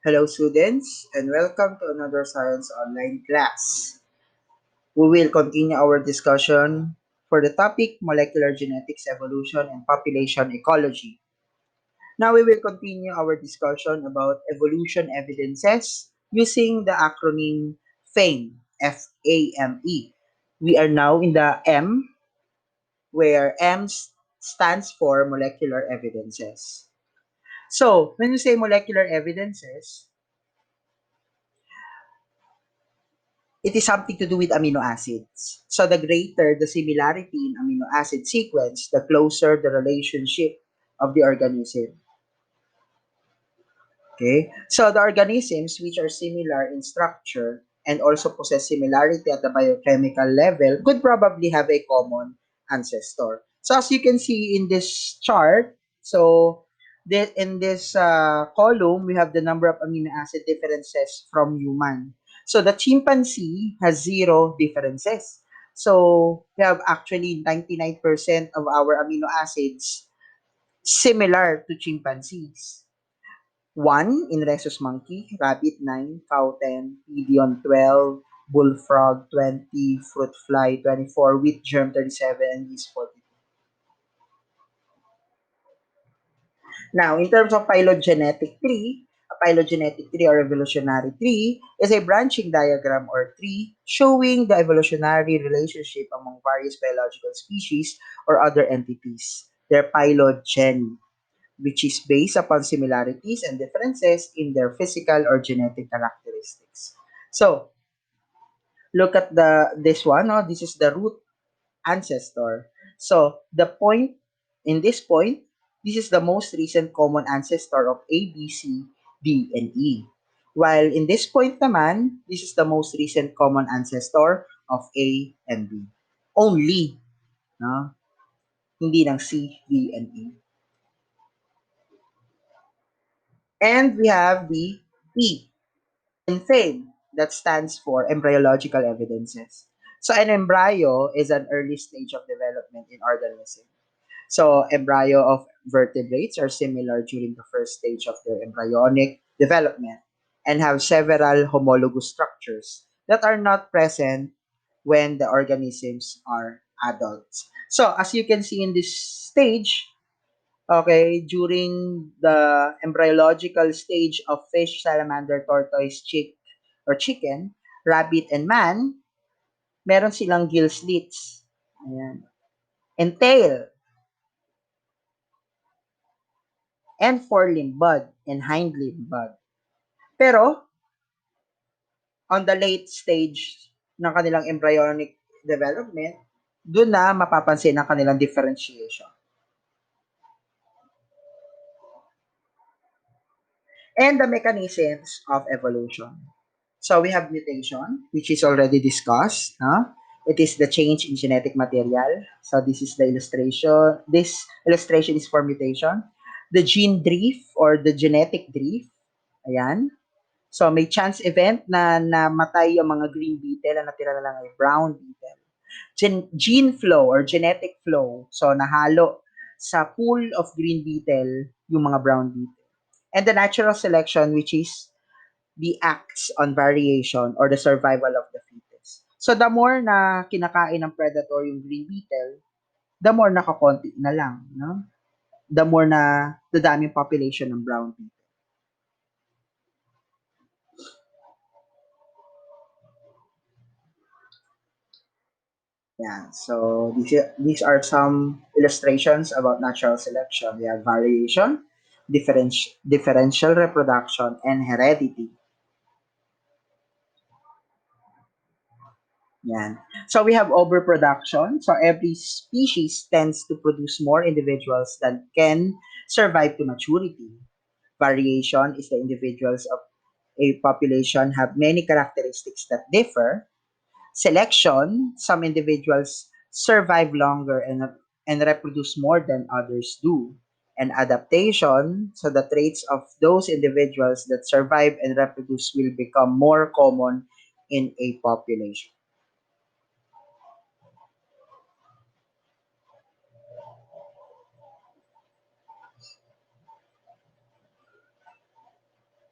Hello students and welcome to another science online class. We will continue our discussion for the topic molecular genetics, evolution, and population ecology. Now we will continue our discussion about evolution evidences using the acronym FAME, F-A-M-E. We are now in the M where stands for molecular evidences. So when we say molecular evidences, it is something to do with amino acids. So the greater the similarity in amino acid sequence, the closer the relationship of the organism. Okay? So the organisms which are similar in structure and also possess similarity at the biochemical level could probably have a common ancestor. So as you can see in this chart, so in this column, we have the number of amino acid differences from human. So the chimpanzee has 0 differences. So we have actually 99% of our amino acids similar to chimpanzees. 1 in rhesus monkey, rabbit 9, cow 10, pigeon 12, bullfrog 20, fruit fly 24, wheat germ 37, and yeast 42. Now, in terms of phylogenetic tree, a phylogenetic tree or evolutionary tree is a branching diagram or tree showing the evolutionary relationship among various biological species or other entities. Their phylogeny, which is based upon similarities and differences in their physical or genetic characteristics. So, look at this one. Oh, this is the root ancestor. So, the point in this point, this is the most recent common ancestor of A, B, C, D, and E. While in this point naman, this is the most recent common ancestor of A and B. Only, no? Hindi ng C, D, and E. And we have the E in FAME, that stands for embryological evidences. So an embryo is an early stage of development in organism. So embryo of vertebrates are similar during the first stage of their embryonic development and have several homologous structures that are not present when the organisms are adults. So as you can see in this stage, okay, during the embryological stage of fish, salamander, tortoise, chicken, rabbit, and man, meron silang gill slits. Ayan. And tail, and forelimb bud, and hind limb bud. Pero, on the late stage ng kanilang embryonic development, doon na mapapansin ang kanilang differentiation. And the mechanisms of evolution. So we have mutation, which is already discussed. It is the change in genetic material. So this is the illustration. This illustration is for mutation. The gene drift or the genetic drift. Ayan. So may chance event na namatay yung mga green beetle na natira na lang ay brown beetle. Gene flow or genetic flow. So nahalo sa pool of green beetle yung mga brown beetle. And the natural selection, which is the acts on variation or the survival of the fetus. So the more na kinakain ng predator yung green beetle, the more nakakonti na lang, no? The more na dadaming population ng brown beetle. Yeah, so these are some illustrations about natural selection. We have variation, differential reproduction, and heredity. Yan. So we have overproduction. So every species tends to produce more individuals than can survive to maturity. Variation is the individuals of a population have many characteristics that differ. Selection, some individuals survive longer and reproduce more than others do. And adaptation, so the traits of those individuals that survive and reproduce will become more common in a population.